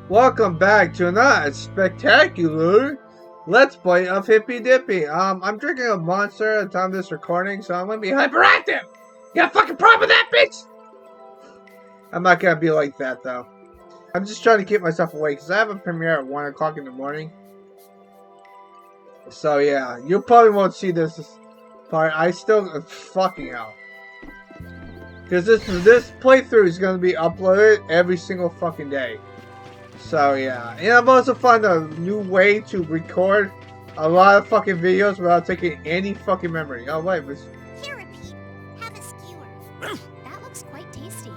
Welcome back to another spectacular Let's Play of Hippy Dippy. I'm drinking a monster at the time of this recording, so I'm gonna be hyperactive! You got a fucking problem with that, bitch? I'm not gonna be like that, though. I'm just trying to keep myself awake, because I have a premiere at 1 o'clock in the morning. So yeah, you probably won't see this part. I still fucking out. Because this playthrough is gonna be uploaded every single fucking day. So yeah, and I've also found a new way to record a lot of fucking videos without taking any fucking memory. Oh wait, Here, repeat. Have a skewer. That looks quite tasty.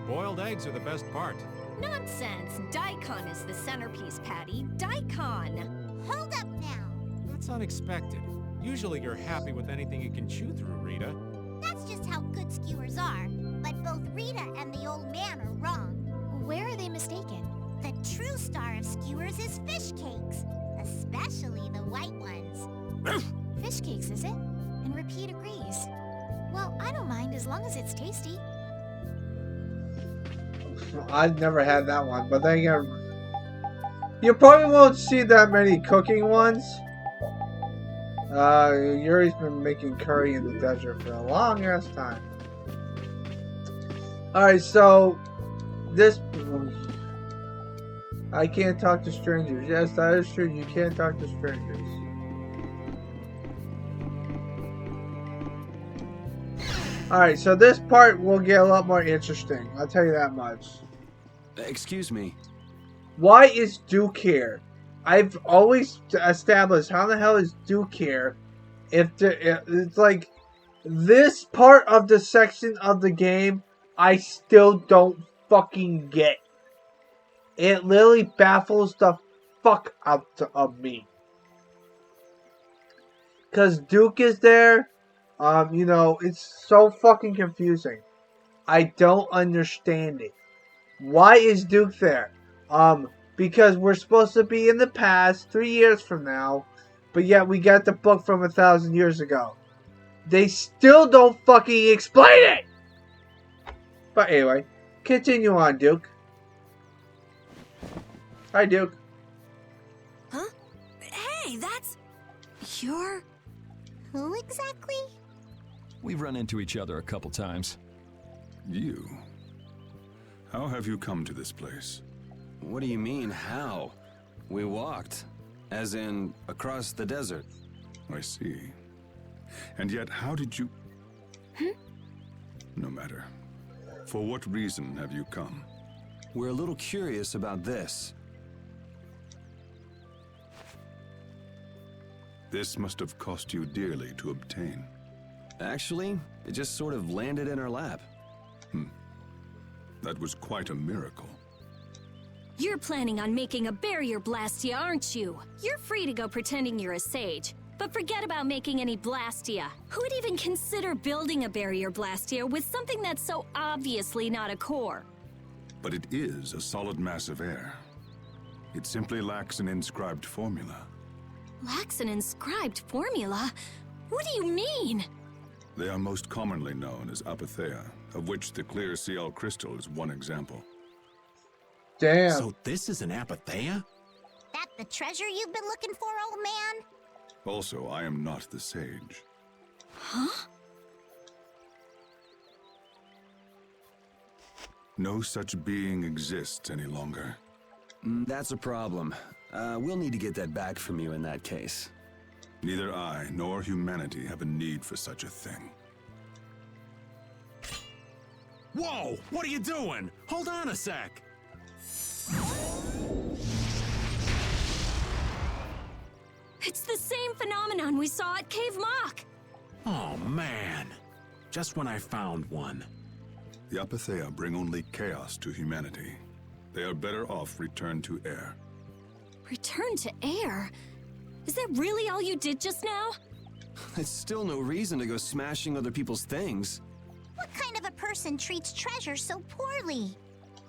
Boiled eggs are the best part. Nonsense! Daikon is the centerpiece, Patty. Daikon! Hold up now. That's unexpected. Usually you're happy with anything you can chew through, Rita. That's just how good skewers are. But both Rita and the old man are wrong. Where are they mistaken? The true star of skewers is fish cakes, especially the white ones. Fish cakes, is it? And Repeat agrees. Well, I don't mind as long as it's tasty. I've never had that one, but then again, you probably won't see that many cooking ones. Yuri's been making curry in the desert for a long ass time. Alright, so this I can't talk to strangers. Yes, that is true. You can't talk to strangers. Alright, so this part will get a lot more interesting. I'll tell you that much. Excuse me. Why is Duke here? I've always established how the hell is Duke here? It's like this part of the section of the game, I still don't fucking get. It literally baffles the fuck out of me. Cause Duke is there, you know, it's so fucking confusing. I don't understand it. Why is Duke there? Because we're supposed to be in the past, 3 years from now, but yet we got the book from 1,000 years ago. They still don't fucking explain it! But anyway, continue on, Duke. Hi, Duke. Huh? Hey, that's... You're... Who exactly? We've run into each other a couple times. You? How have you come to this place? What do you mean, how? We walked. As in, across the desert. I see. And yet, how did you... No matter. For what reason have you come? We're a little curious about this. This must have cost you dearly to obtain. Actually, it just sort of landed in our lap. That was quite a miracle. You're planning on making a barrier blastia, aren't you? You're free to go pretending you're a sage. But forget about making any blastia. Who would even consider building a barrier blastia with something that's so obviously not a core? But it is a solid mass of air. It simply lacks an inscribed formula. Lacks an inscribed formula? What do you mean? They are most commonly known as apatheia, of which the clear CL crystal is one example. Damn. So this is an apatheia? That the treasure you've been looking for, old man? Also, I am not the sage. Huh? No such being exists any longer. That's a problem. We'll need to get that back from you in that case. Neither I nor humanity have a need for such a thing. Whoa! What are you doing? Hold on a sec! It's the same phenomenon we saw at Cave Mock! Oh, man. Just when I found one. The apatheia bring only chaos to humanity. They are better off returned to air. Return to air? Is that really all you did just now? It's still no reason to go smashing other people's things. What kind of a person treats treasure so poorly?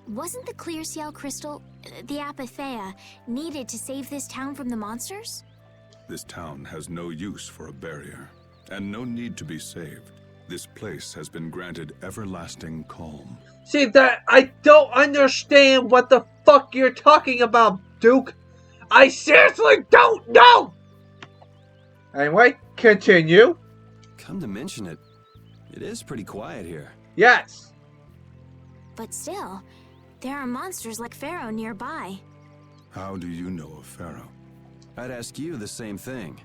Wasn't the clear CL crystal, the apatheia, needed to save this town from the monsters? This town has no use for a barrier, and no need to be saved. This place has been granted everlasting calm. See, that I don't understand what the fuck you're talking about, Duke. I seriously don't know! Anyway, continue. Come to mention it, it is pretty quiet here. Yes. But still, there are monsters like Pharaoh nearby. How do you know of Pharaoh? I'd ask you the same thing.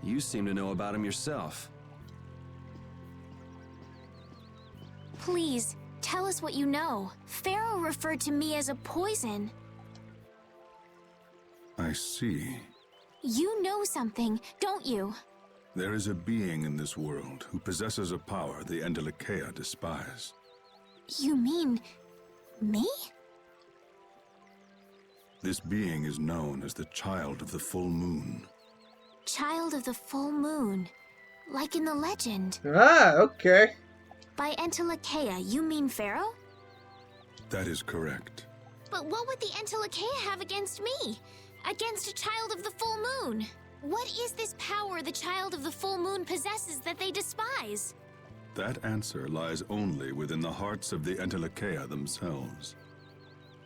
You seem to know about him yourself. Please, tell us what you know. Pharaoh referred to me as a poison. I see. You know something, don't you? There is a being in this world who possesses a power the Entelekea despise. You mean... me? This being is known as the Child of the Full Moon. Child of the Full Moon. Like in the legend. Ah, okay. By Entelekea, you mean Pharaoh? That is correct. But what would the Entelekea have against me? Against a Child of the Full Moon? What is this power the Child of the Full Moon possesses that they despise? That answer lies only within the hearts of the Entelekea themselves.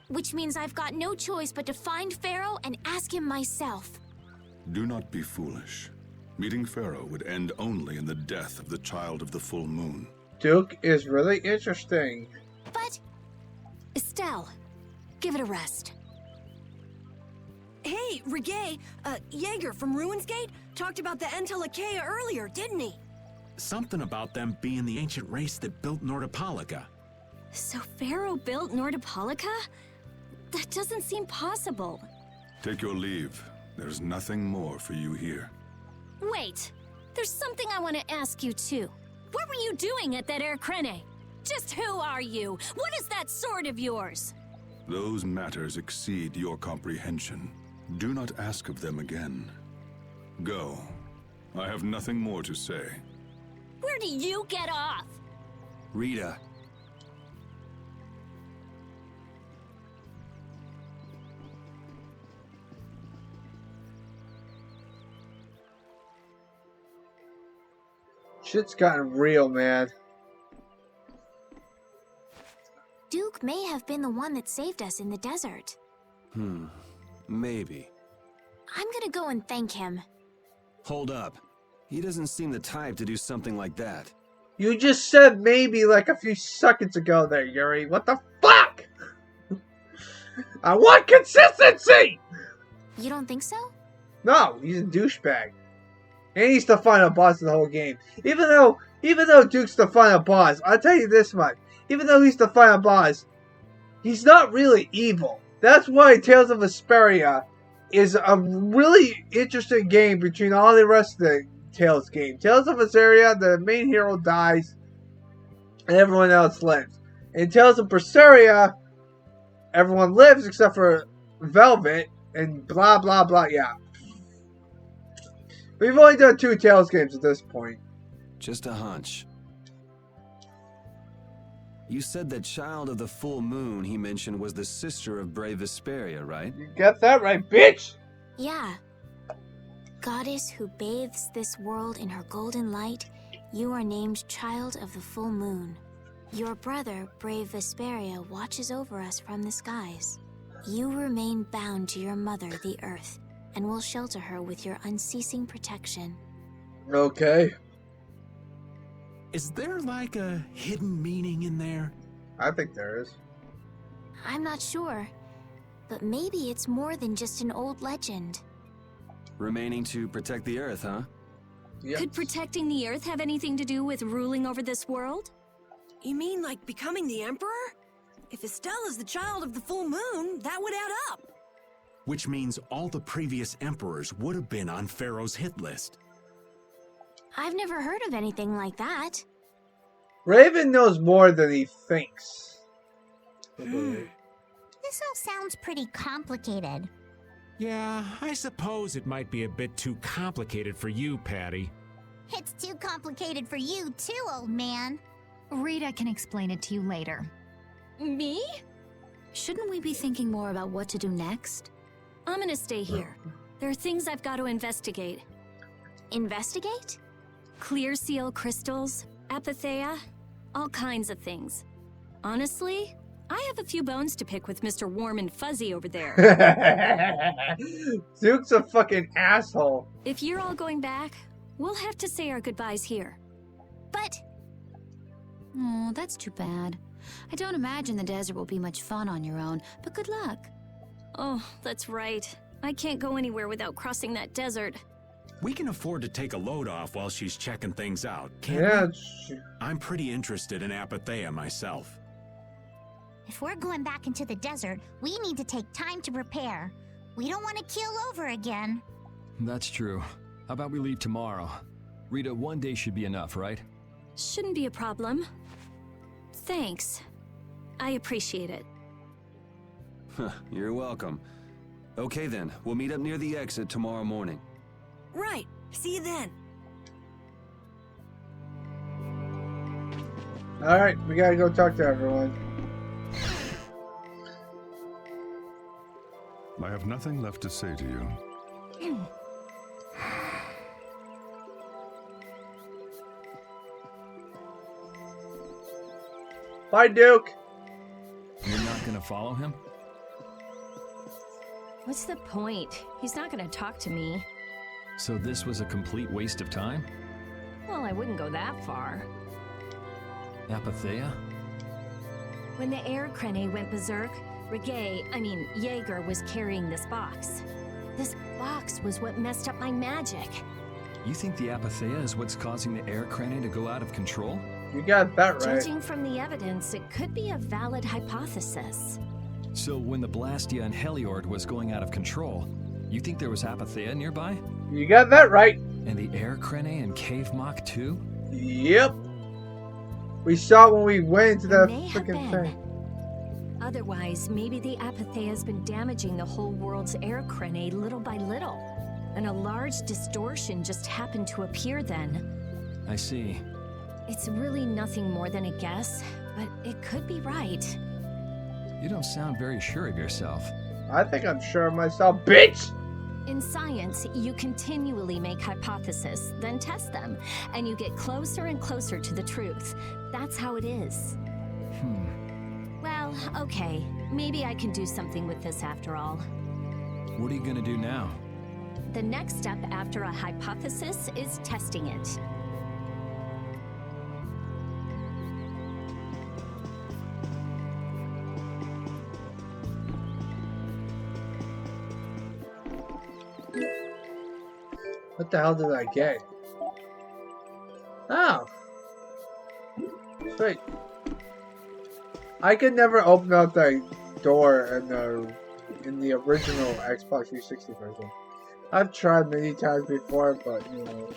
Which means I've got no choice but to find Pharaoh and ask him myself. Do not be foolish. Meeting Pharaoh would end only in the death of the Child of the Full Moon. Duke is really interesting. But... Estelle, give it a rest. Hey, Regay, Jaeger from Ruinsgate talked about the Entelekea earlier, didn't he? Something about them being the ancient race that built Nordopolica. So Pharaoh built Nordopolica? That doesn't seem possible. Take your leave. There's nothing more for you here. Wait, there's something I want to ask you too. What were you doing at that Air Crene? Just who are you? What is that sword of yours? Those matters exceed your comprehension. Do not ask of them again. Go. I have nothing more to say. Where do you get off? Rita. Shit's gotten real, man. Duke may have been the one that saved us in the desert. Maybe. I'm gonna go and thank him. Hold up. He doesn't seem the type to do something like that. You just said maybe like a few seconds ago there, Yuri. What the fuck? I want consistency! You don't think so? No, he's a douchebag. And he's the final boss of the whole game. Even though Duke's the final boss, I'll tell you this much. Even though he's the final boss, he's not really evil. That's why Tales of Vesperia is a really interesting game between all the rest of the Tales game. Tales of Vesperia, the main hero dies, and everyone else lives. In Tales of Berseria, everyone lives except for Velvet, and blah blah blah, yeah. We've only done 2 Tales games at this point. Just a hunch. You said that Child of the Full Moon he mentioned was the sister of Brave Vesperia, right? You got that right, bitch! Yeah. Goddess who bathes this world in her golden light, you are named Child of the Full Moon. Your brother, Brave Vesperia, watches over us from the skies. You remain bound to your mother, the Earth, and will shelter her with your unceasing protection. Okay. Is there like a hidden meaning in there? I think there is. I'm not sure, but maybe it's more than just an old legend. Remaining to protect the Earth, huh? Yep. Could protecting the Earth have anything to do with ruling over this world? You mean like becoming the Emperor? If Estelle is the Child of the Full Moon, that would add up. Which means all the previous emperors would have been on Pharaoh's hit list. I've never heard of anything like that. Raven knows more than he thinks. This all sounds pretty complicated. Yeah, I suppose it might be a bit too complicated for you, Patty. It's too complicated for you too, old man. Rita can explain it to you later. Me? Shouldn't we be thinking more about what to do next? I'm gonna stay here. There are things I've got to investigate. Investigate? Clear seal crystals, Apatheia, all kinds of things. Honestly, I have a few bones to pick with Mr. Warm and Fuzzy over there. Duke's a fucking asshole. If you're all going back, we'll have to say our goodbyes here. But Oh, that's too bad. I don't imagine the desert will be much fun on your own, but good luck. Oh, that's right. I can't go anywhere without crossing that desert. We can afford to take a load off while she's checking things out, can't Yeah. we? I'm pretty interested in Apatheia myself. if we're going back into the desert, we need to take time to prepare. We don't want to keel over again. That's true. How about we leave tomorrow? Rita, 1 day should be enough, right? Shouldn't be a problem. Thanks. I appreciate it. You're welcome. Okay then, we'll meet up near the exit tomorrow morning. Right. See you then. Alright, we gotta go talk to everyone. I have nothing left to say to you. Bye, Duke. You're not gonna follow him? What's the point? He's not gonna talk to me. So this was a complete waste of time? Well, I wouldn't go that far. Apatheia? When the air crane went berserk, Jaeger was carrying this box. This box was what messed up my magic. You think the Apatheia is what's causing the air crane to go out of control? You got that right. Judging from the evidence, it could be a valid hypothesis. So when the Blastia and Heliord was going out of control, you think there was Apatheia nearby? You got that right. And the air crane and Cave Mock too? Yep. We saw it when we went into that May have freaking been. thing. Otherwise, maybe the Apatheia has been damaging the whole world's air crane little by little. And a large distortion just happened to appear then. I see. It's really nothing more than a guess, but it could be right. You don't sound very sure of yourself. I think I'm sure of myself, bitch! In science, you continually make hypotheses, then test them, and you get closer and closer to the truth. That's how it is. Well, okay. Maybe I can do something with this after all. What are you gonna do now? The next step after a hypothesis is testing it. What the hell did I get? Oh. Sweet. I could never open up the door in the original Xbox 360 version. I've tried many times before, but you know.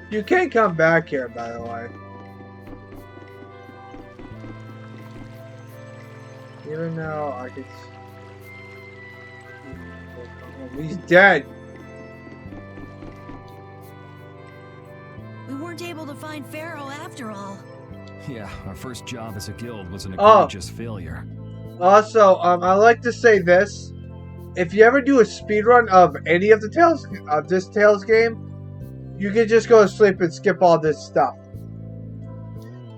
You can't come back here, by the way. Even though I could. He's dead. We weren't able to find Pharaoh after all. Yeah, our first job as a guild was an egregious failure. Also, I like to say this: if you ever do a speedrun of any of this Tales game, you can just go to sleep and skip all this stuff.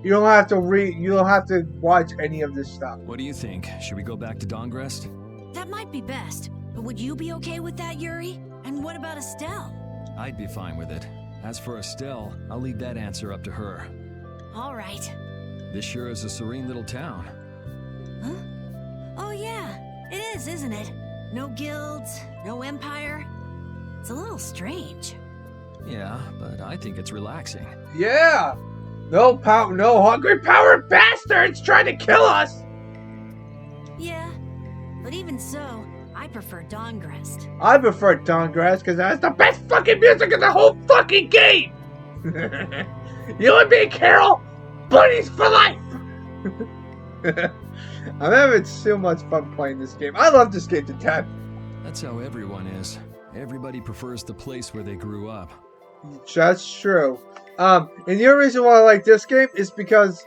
You don't have to you don't have to watch any of this stuff. What do you think? Should we go back to Dongrest? That might be best. But would you be okay with that, Yuri? And what about Estelle? I'd be fine with it. As for Estelle, I'll leave that answer up to her. All right. This sure is a serene little town. Huh? Oh yeah, it is, isn't it? No guilds, no empire. It's a little strange. Yeah, but I think it's relaxing. Yeah! No hungry power bastards trying to kill us! Yeah, but even so, I prefer Dongrest. I prefer Dongrest because it has the best fucking music in the whole fucking game! You and me, Carol! Buddies for life! I'm having so much fun playing this game. I love this game to death. That's how everyone is. Everybody prefers the place where they grew up. That's true. And the only reason why I like this game is because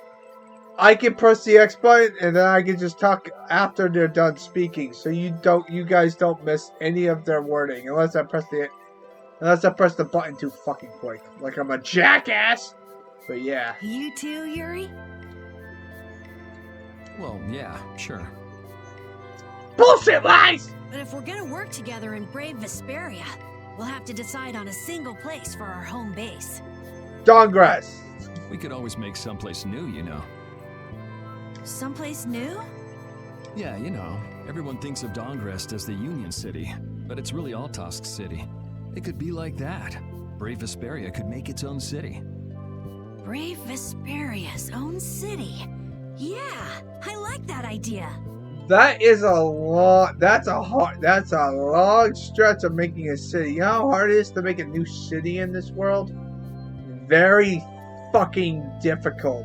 I can press the X button and then I can just talk after they're done speaking. So you guys don't miss any of their wording unless I press Unless I press the button too fucking quick. Like I'm a jackass. But yeah. You too, Yuri? Well, yeah, sure. Bullshit lies! But if we're gonna work together and brave Vesperia, we'll have to decide on a single place for our home base. Dawngrass. We could always make someplace new, you know. Someplace new? Yeah, you know, everyone thinks of Dawngrest as the Union City, but it's really Altosk City. It could be like that. Brave Vesperia could make its own city. Brave Vesperia's own city. Yeah, I like that idea. That is a long. That's a long stretch of making a city. You know how hard it is to make a new city in this world? Very fucking difficult.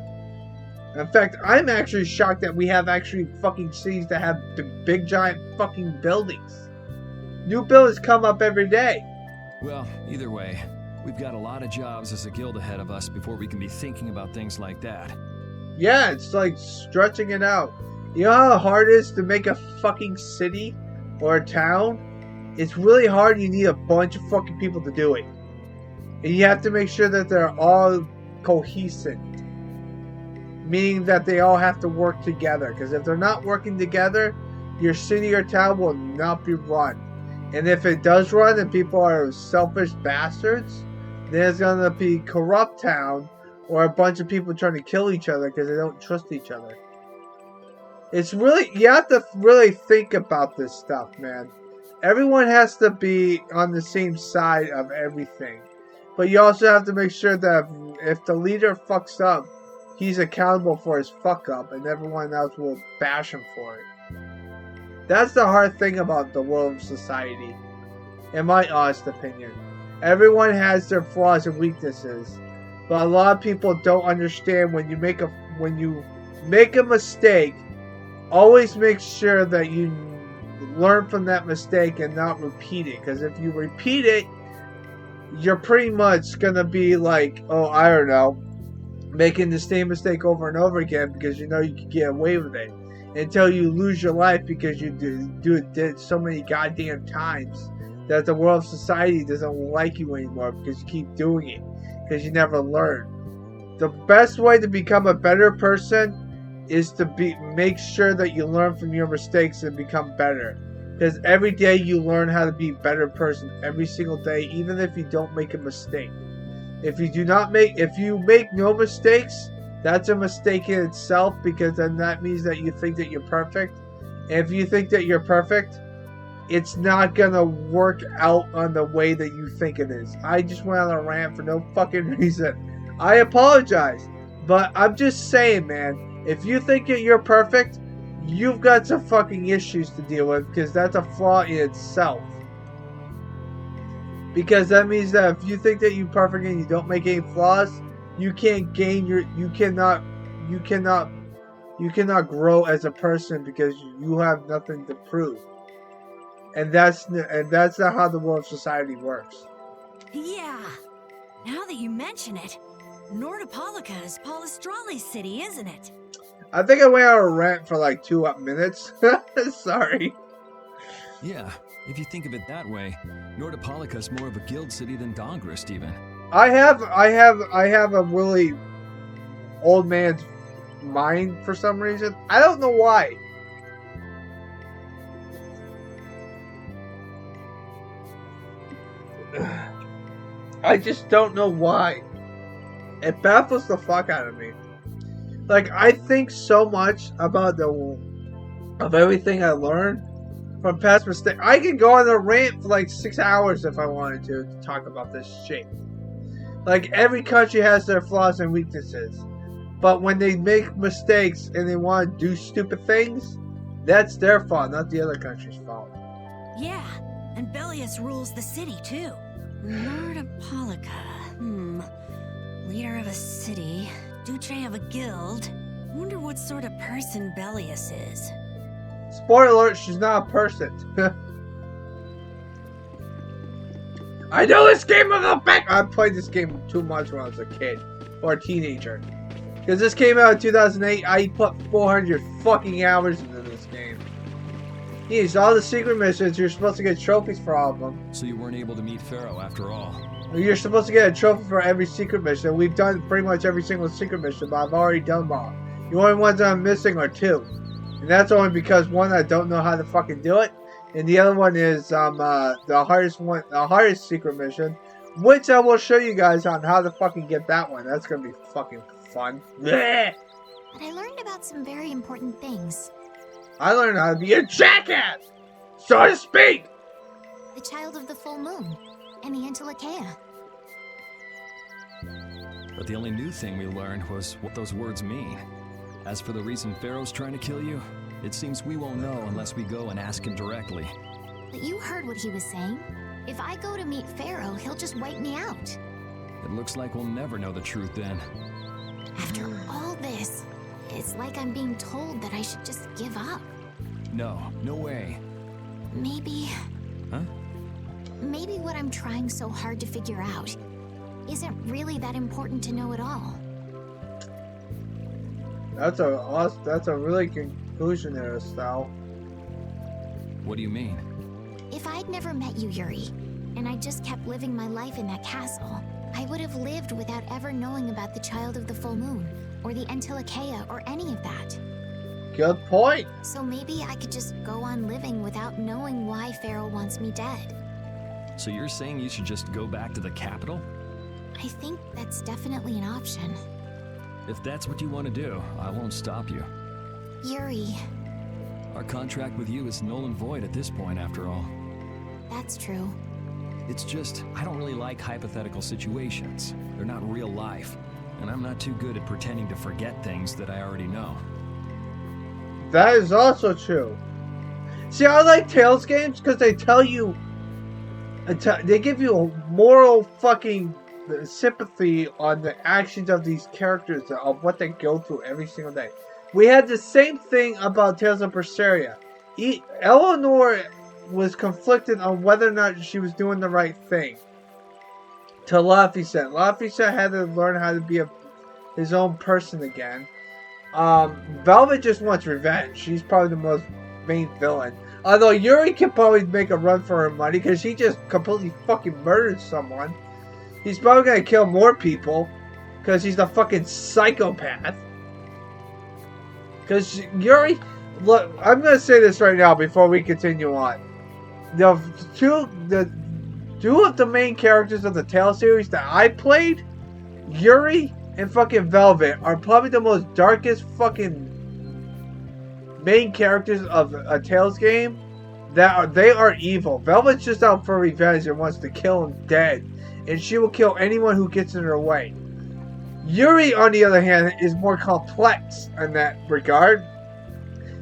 In fact, I'm actually shocked that we have actually fucking cities that have big giant fucking buildings. New buildings come up every day. Well, either way, we've got a lot of jobs as a guild ahead of us before we can be thinking about things like that. Yeah, it's like stretching it out. You know how hard it is to make a fucking city or a town? It's really hard. You need a bunch of fucking people to do it. And you have to make sure that they're all cohesive. Meaning that they all have to work together. Because if they're not working together, your city or town will not be run. And if it does run and people are selfish bastards, then it's going to be corrupt town or a bunch of people trying to kill each other because they don't trust each other. It's really, you have to really think about this stuff, man. Everyone has to be on the same side of everything. But you also have to make sure that if the leader fucks up, he's accountable for his fuck up and everyone else will bash him for it. That's the hard thing about the world of society, in my honest opinion. Everyone has their flaws and weaknesses, but a lot of people don't understand when you make a mistake, always make sure that you learn from that mistake and not repeat it. Because if you repeat it, you're pretty much gonna be like, oh, I don't know, making the same mistake over and over again because you know you can get away with it. Until you lose your life because you did so many goddamn times that the world of society doesn't like you anymore because you keep doing it. Because you never learn. The best way to become a better person is to make sure that you learn from your mistakes and become better. Because every day you learn how to be a better person. Every single day, even if you don't make a mistake. If you make no mistakes, that's a mistake in itself, because then that means that you think that you're perfect. And if you think that you're perfect, it's not gonna work out on the way that you think it is. I just went on a rant for no fucking reason. I apologize. But I'm just saying, man, if you think that you're perfect, you've got some fucking issues to deal with, because that's a flaw in itself. Because that means that if you think that you're perfect and you don't make any flaws, you can't you cannot grow as a person because you have nothing to prove. And that's not how the world of society works. Yeah. Now that you mention it, Nordopolica is Palestrali's city, isn't it? I think I went on a rant for like 2 minutes. Sorry. Yeah, if you think of it that way, Nordopolica's more of a guild city than Dawngrest even. I have a really old man's mind for some reason. I don't know why. I just don't know why. It baffles the fuck out of me. Like, I think so much about of everything I learned from past mistakes. I can go on a rant for like 6 hours if I wanted to talk about this shit. Like, every country has their flaws and weaknesses. But when they make mistakes and they want to do stupid things, that's their fault, not the other country's fault. Yeah, and Bellius rules the city, too. Nordopolica. Leader of a city. Duce of a guild. Wonder what sort of person Bellius is. Spoiler alert, she's not a person. I know this game of the back. I played this game too much when I was a kid or a teenager. Because this came out in 2008. I put 400 fucking hours into this game. Yes, all the secret missions, you're supposed to get trophies for all of them. So you weren't able to meet Pharaoh after all. You're supposed to get a trophy for every secret mission. We've done pretty much every single secret mission, but I've already done them all. The only ones that I'm missing are 2. And that's only because one, I don't know how to fucking do it. And the other one is the hardest secret mission, which I will show you guys on how to fucking get that one. That's gonna be fucking fun. Blech! But I learned about some very important things. I learned how to be a jackass, so to speak. The child of the full moon and the Antilocheia. But the only new thing we learned was what those words mean. As for the reason Pharaoh's trying to kill you, it seems we won't know unless we go and ask him directly. But you heard what he was saying. If I go to meet Pharaoh, he'll just wipe me out. It looks like we'll never know the truth then. After all this, it's like I'm being told that I should just give up. No, no way. Maybe... Huh? Maybe what I'm trying so hard to figure out isn't really that important to know at all. That's a really conclusion there, Estelle. What do you mean? If I'd never met you, Yuri, and I just kept living my life in that castle, I would have lived without ever knowing about the Child of the Full Moon, or the Antilocheia, or any of that. Good point. So maybe I could just go on living without knowing why Pharaoh wants me dead. So you're saying you should just go back to the capital? I think that's definitely an option. If that's what you want to do, I won't stop you. Yuri, Our contract with you is null and void at this point, after all. that's true. It's just, I don't really like hypothetical situations. They're not real life. And I'm not too good at pretending to forget things that I already know. That is also true. See, I like Tales games because they tell you, they give you a moral fucking sympathy on the actions of these characters, of what they go through every single day. We had the same thing about Tales of Berseria. Eleanor was conflicted on whether or not she was doing the right thing to Laphicet. Laphicet had to learn how to be his own person again. Velvet just wants revenge. She's probably the most main villain. Although Yuri can probably make a run for her money because he just completely fucking murdered someone. He's probably gonna kill more people because he's a fucking psychopath. Because Yuri, look, I'm gonna say this right now before we continue on. The two of the main characters of the Tale series that I played, Yuri and fucking Velvet, are probably the most darkest fucking main characters of a Tales game. They are evil. Velvet's just out for revenge and wants to kill him dead, and she will kill anyone who gets in her way. Yuri, on the other hand, is more complex in that regard,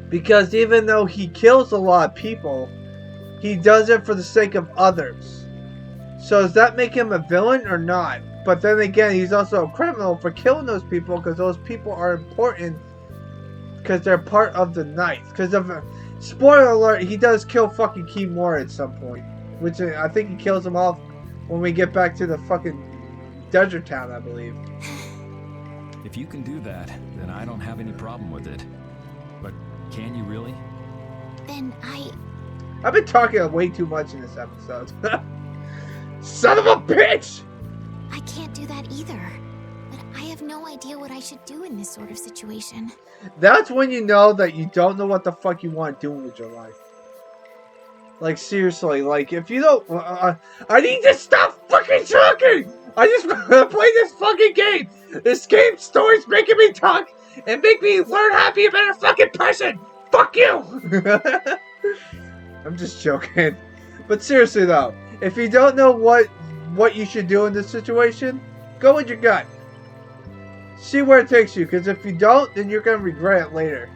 because even though he kills a lot of people, he does it for the sake of others. So does that make him a villain or not? But then again, he's also a criminal for killing those people because those people are important because they're part of the Knights. Because of spoiler alert, he does kill fucking Kimura at some point, which I think he kills them off when we get back to the fucking desert town, I believe. If you can do that, then I don't have any problem with it. But can you really? Then I've been talking way too much in this episode. Son of a bitch! I can't do that either. But I have no idea what I should do in this sort of situation. That's when you know that you don't know what the fuck you want to do with your life. Like, seriously, like, if you don't... I need to stop fucking talking! I just want to play this fucking game! This game story's making me talk and make me learn how to be a better fucking person! Fuck you! I'm just joking. But seriously, though, if you don't know what you should do in this situation, go with your gut. See where it takes you, because if you don't, then you're going to regret it later.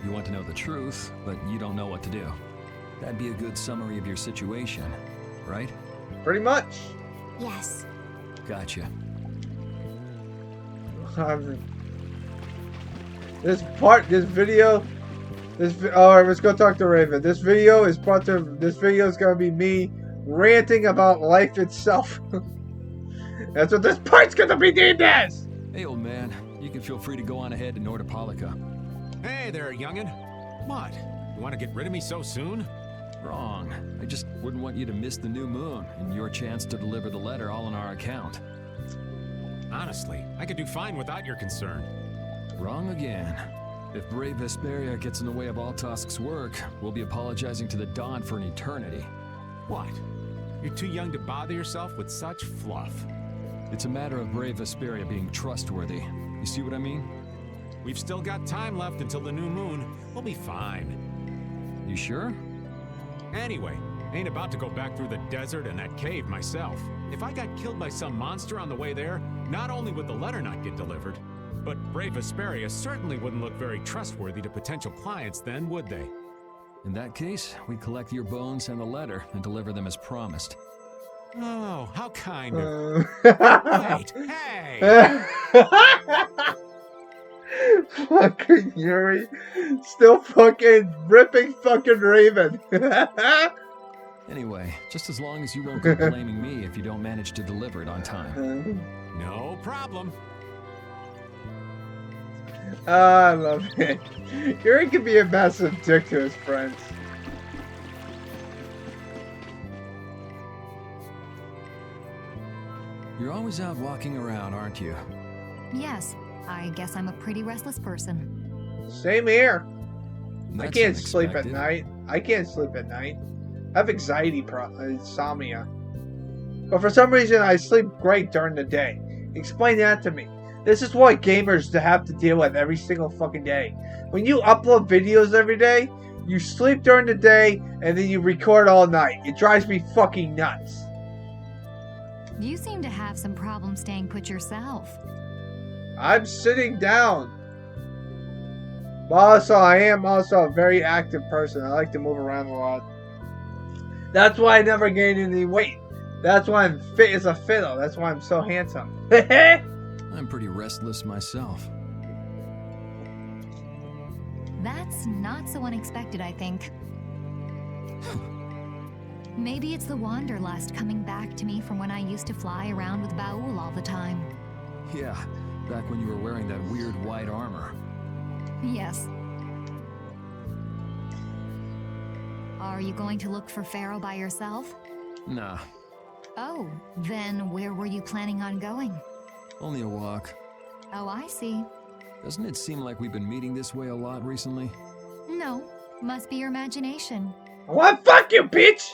You want to know the truth, but you don't know what to do. That'd be a good summary of your situation, right? Pretty much. Yes. Gotcha. Alright, let's go talk to Raven. This video is gonna be me ranting about life itself. That's what this part's gonna be named as! Hey, old man. You can feel free to go on ahead to Nordopolica. Hey there, youngin'. What? You want to get rid of me so soon? Wrong. I just wouldn't want you to miss the new moon and your chance to deliver the letter all on our account. Honestly, I could do fine without your concern. Wrong again. If brave Vesperia gets in the way of Altosk's work, we'll be apologizing to the Dawn for an eternity. What? You're too young to bother yourself with such fluff. It's a matter of brave Vesperia being trustworthy. You see what I mean? We've still got time left until the new moon. We'll be fine. You sure? Anyway, ain't about to go back through the desert and that cave myself. If I got killed by some monster on the way there, not only would the letter not get delivered, but brave Vesperia certainly wouldn't look very trustworthy to potential clients then, would they? In that case, we collect your bones and the letter and deliver them as promised. Oh, how kind of... Wait, hey! Fucking Yuri. Still fucking ripping fucking Raven. Anyway, just as long as you won't go blaming me if you don't manage to deliver it on time. No problem. I love it. Yuri can be a massive dick to his friends. You're always out walking around, aren't you? Yes, I guess I'm a pretty restless person. Same here. I That's can't sleep at unexpected. night. I can't sleep at night. I have insomnia. But for some reason, I sleep great during the day. Explain that to me. This is what gamers have to deal with every single fucking day. When you upload videos every day, you sleep during the day, and then you record all night. It drives me fucking nuts. You seem to have some problem staying put yourself. I'm sitting down. But also, I am also a very active person. I like to move around a lot. That's why I never gained any weight. That's why I'm fit as a fiddle. That's why I'm so handsome. I'm pretty restless myself. That's not so unexpected, I think. Maybe it's the wanderlust coming back to me from when I used to fly around with Baul all the time. Yeah, back when you were wearing that weird white armor. Yes. Are you going to look for Pharaoh by yourself? Nah, Oh, then where were you planning on going? only a walk. Oh, I see. Doesn't it seem like we've been meeting this way a lot recently? No, must be your imagination. What? Fuck you, bitch!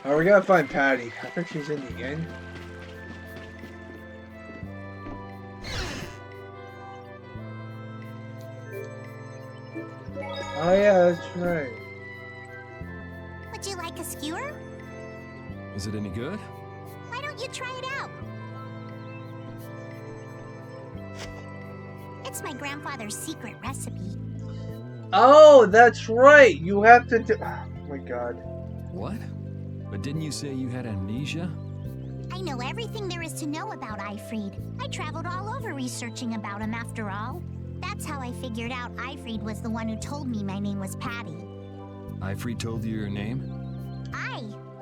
Oh, we gotta find Patty. I think she's in the inn. Oh yeah, that's right. Would you like a skewer? Is it any good? Why don't you try it out? It's my grandfather's secret recipe. Oh, that's right. You have to do. Oh my god. What? But didn't you say you had amnesia? I know everything there is to know about Eifried. I traveled all over researching about him after all. That's how I figured out Eifried was the one who told me my name was Patty. Eifried told you your name?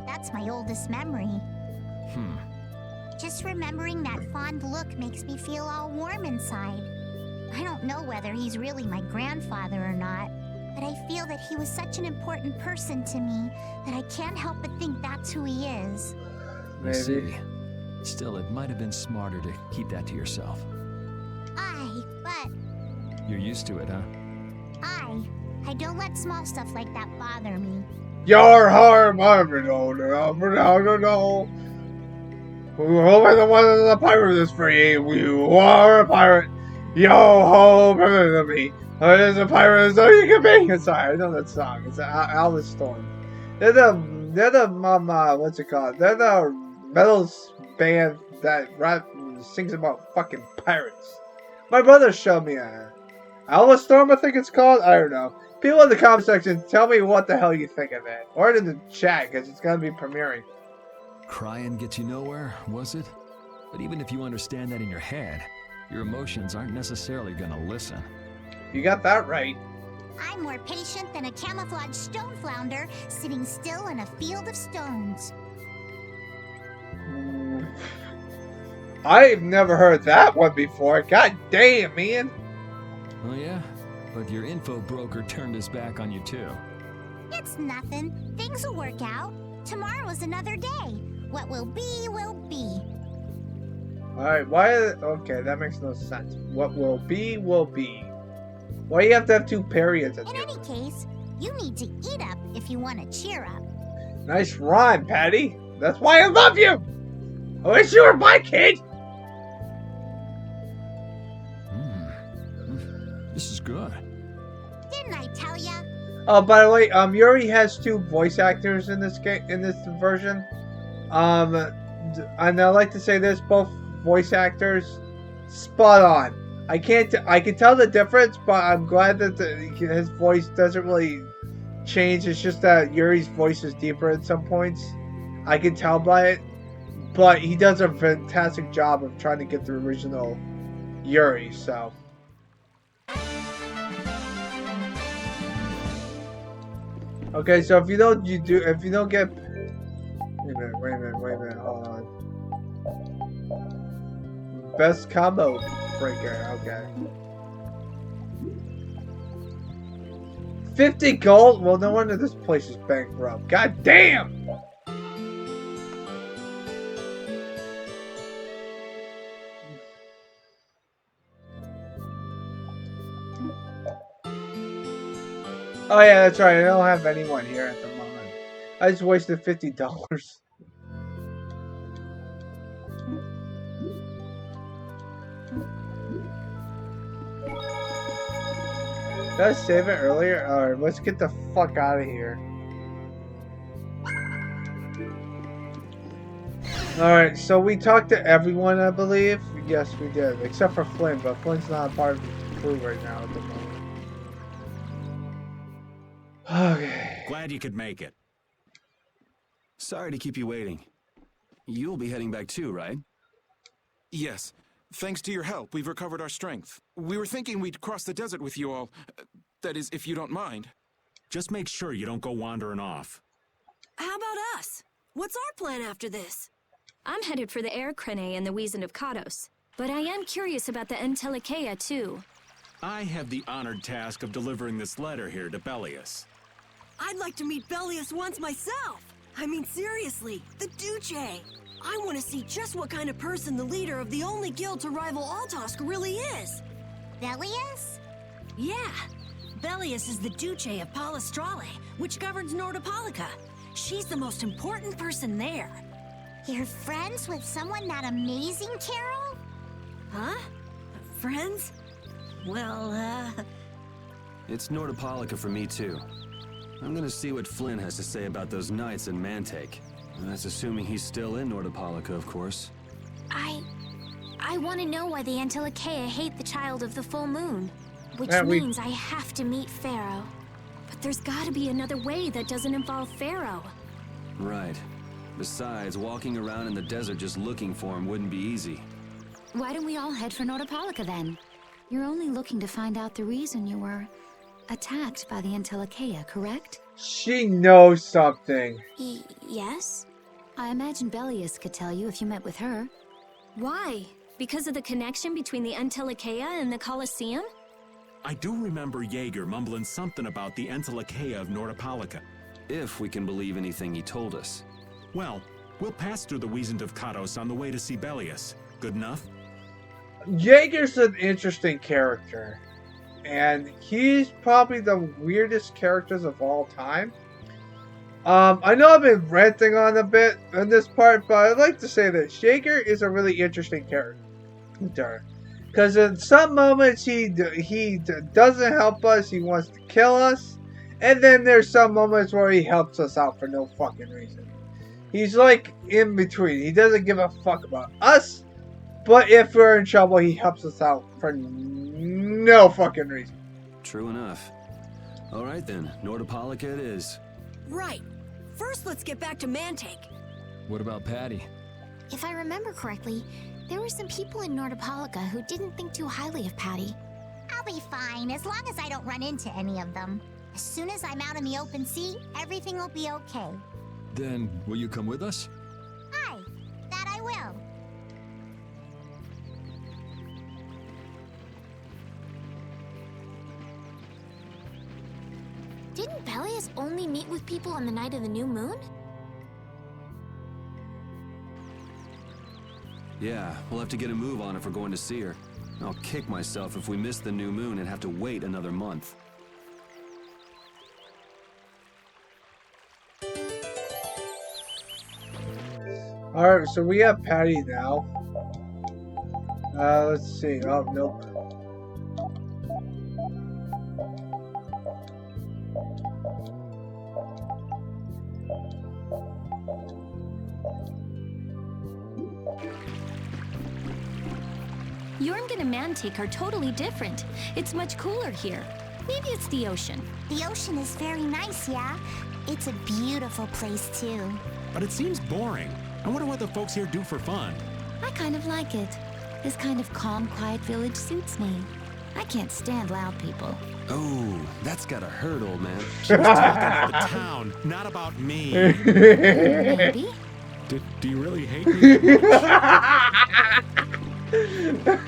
That's my oldest memory. Just remembering that fond look makes me feel all warm inside. I don't know whether he's really my grandfather or not, but I feel that he was such an important person to me that I can't help but think that's who he is. I see. Still, it might have been smarter to keep that to yourself. But You're used to it, huh? I don't let small stuff like that bother me. Your harm, no. Who is the one of the pirate is free? You are a pirate. Yo ho, to me. Who is a pirate so you can be? Sorry, I know that song. It's Alice Storm. They're the what's it called? They're the metal band that sings about fucking pirates. My brother showed me Alice Storm, I think it's called. I don't know. People in the comment section, tell me what the hell you think of it. Or in the chat, because it's going to be premiering. Crying gets you nowhere, was it? But even if you understand that in your head, your emotions aren't necessarily gonna listen. You got that right. I'm more patient than a camouflaged stone flounder sitting still in a field of stones. I've never heard that one before. God damn, man. Oh yeah? But your info broker turned his back on you too. It's nothing. Things will work out. Tomorrow's another day. What will be, will be. Alright, why... Okay, that makes no sense. What will be, will be. Why do you have to have two periods at In the any case, you need to eat up if you want to cheer up. Nice rhyme, Patty. That's why I love you! I wish you were my kid! This is good. Didn't I tell ya? Oh, by the way, Yuri has two voice actors in this game, in this version. And I like to say this: both voice actors, spot on. I can tell the difference, but I'm glad that his voice doesn't really change. It's just that Yuri's voice is deeper at some points. I can tell by it, but he does a fantastic job of trying to get the original Yuri. So. Okay, so if you don't get... Wait a minute, hold on. Best combo breaker, okay. 50 gold? Well, no wonder this place is bankrupt. God damn! Oh yeah, that's right. I don't have anyone here at the moment. I just wasted $50. Did I save it earlier? Alright, let's get the fuck out of here. Alright, so we talked to everyone, I believe. Yes, we did. Except for Flynn, but Flynn's not a part of the crew right now at the moment. Okay. Glad you could make it. Sorry to keep you waiting. You'll be heading back too, right? Yes. Thanks to your help, we've recovered our strength. We were thinking we'd cross the desert with you all. That is, if you don't mind. Just make sure you don't go wandering off. How about us? What's our plan after this? I'm headed for the Air Crane and the Wizened of Kados. But I am curious about the Entelekea, too. I have the honored task of delivering this letter here to Bellius. I'd like to meet Bellius once myself. I mean, seriously, the Duce. I want to see just what kind of person the leader of the only guild to rival Altosk really is. Bellius? Yeah. Bellius is the Duce of Palestrale, which governs Nordopolica. She's the most important person there. You're friends with someone that amazing, Carol? Huh? Friends? Well, It's Nordopolica for me too. I'm gonna see what Flynn has to say about those knights in Mantake. That's assuming he's still in Nordopolica, of course. I want to know why the Entelekea hate the child of the full moon. Which means I have to meet Pharaoh. But there's gotta be another way that doesn't involve Pharaoh. Right. Besides, walking around in the desert just looking for him wouldn't be easy. Why don't we all head for Nordopolica then? You're only looking to find out the reason you were attacked by the Entelekea, correct? She knows something. Yes? I imagine Bellius could tell you if you met with her. Why? Because of the connection between the Entelekea and the Colosseum? I do remember Jaeger mumbling something about the Entelekea of Nordopolica. If we can believe anything he told us. Well, we'll pass through the Wizened of Kados on the way to see Bellius. Good enough? Jaeger's an interesting character. And he's probably the weirdest characters of all time. I know I've been ranting on a bit in this part, but I'd like to say that Jaeger is a really interesting character. Because in some moments he doesn't help us, he wants to kill us. And then there's some moments where he helps us out for no fucking reason. He's like in between. He doesn't give a fuck about us. But if we're in trouble, he helps us out for no fucking reason. True enough. Alright then, Nordopolica it is. Right. First, let's get back to Mantake. What about Patty? If I remember correctly, there were some people in Nordopolica who didn't think too highly of Patty. I'll be fine, as long as I don't run into any of them. As soon as I'm out in the open sea, everything will be okay. Then, will you come with us? Aye, that I will. Didn't Peleus only meet with people on the night of the new moon? Yeah, we'll have to get a move on if we're going to see her. I'll kick myself if we miss the new moon and have to wait another month. Alright, so we have Patty now. Let's see. Oh, nope. Jormungand and Mantic are totally different. It's much cooler here. Maybe it's the ocean. The ocean is very nice, yeah? It's a beautiful place, too. But it seems boring. I wonder what the folks here do for fun. I kind of like it. This kind of calm, quiet village suits me. I can't stand loud people. Oh, that's gotta hurt, old man. She was talking about the town, not about me. Maybe? Do you really hate me that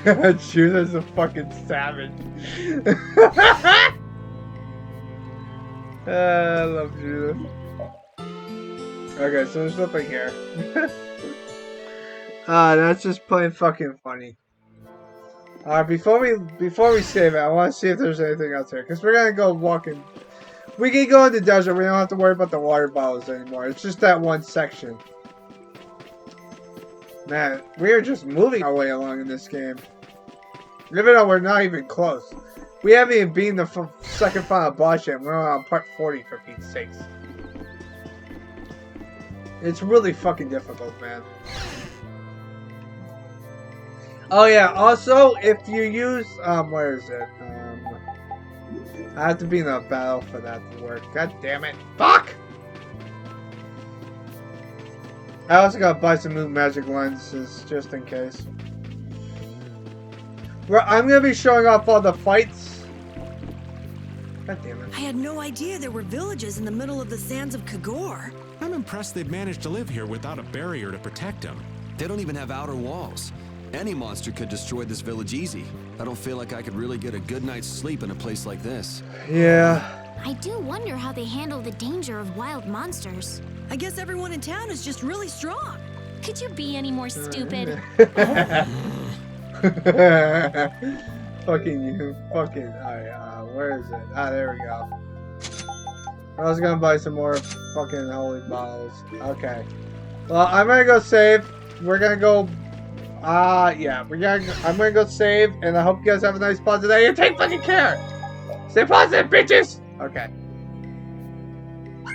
much? Judah's a fucking savage. I love Judah. Okay, so there's nothing here. That's just plain fucking funny. Before we save it, I want to see if there's anything else here, because we're gonna go walking. We can go in the desert. We don't have to worry about the water bottles anymore. It's just that one section. Man, we are just moving our way along in this game. Even though we're not even close. We haven't even beaten the second final boss yet. We're on part 40 for Pete's sakes. It's really fucking difficult, man. Oh yeah, also, if you use, where is it? I have to be in a battle for that to work. God damn it. Fuck! I also gotta buy some new magic lenses, just in case. I'm gonna be showing off all the fights. God damn it. I had no idea there were villages in the middle of the sands of Kagor. I'm impressed they've managed to live here without a barrier to protect them. They don't even have outer walls. Any monster could destroy this village easy. I don't feel like I could really get a good night's sleep in a place like this. Yeah. I do wonder how they handle the danger of wild monsters. I guess everyone in town is just really strong. Could you be any more stupid? Fucking you. Fucking. Alright, where is it? There we go. I was gonna buy some more fucking holy bottles. Okay. Well, I'm gonna go save. We're gonna go. Yeah. I'm gonna go save, and I hope you guys have a nice positive day. And take fucking care. Stay positive, bitches. Okay.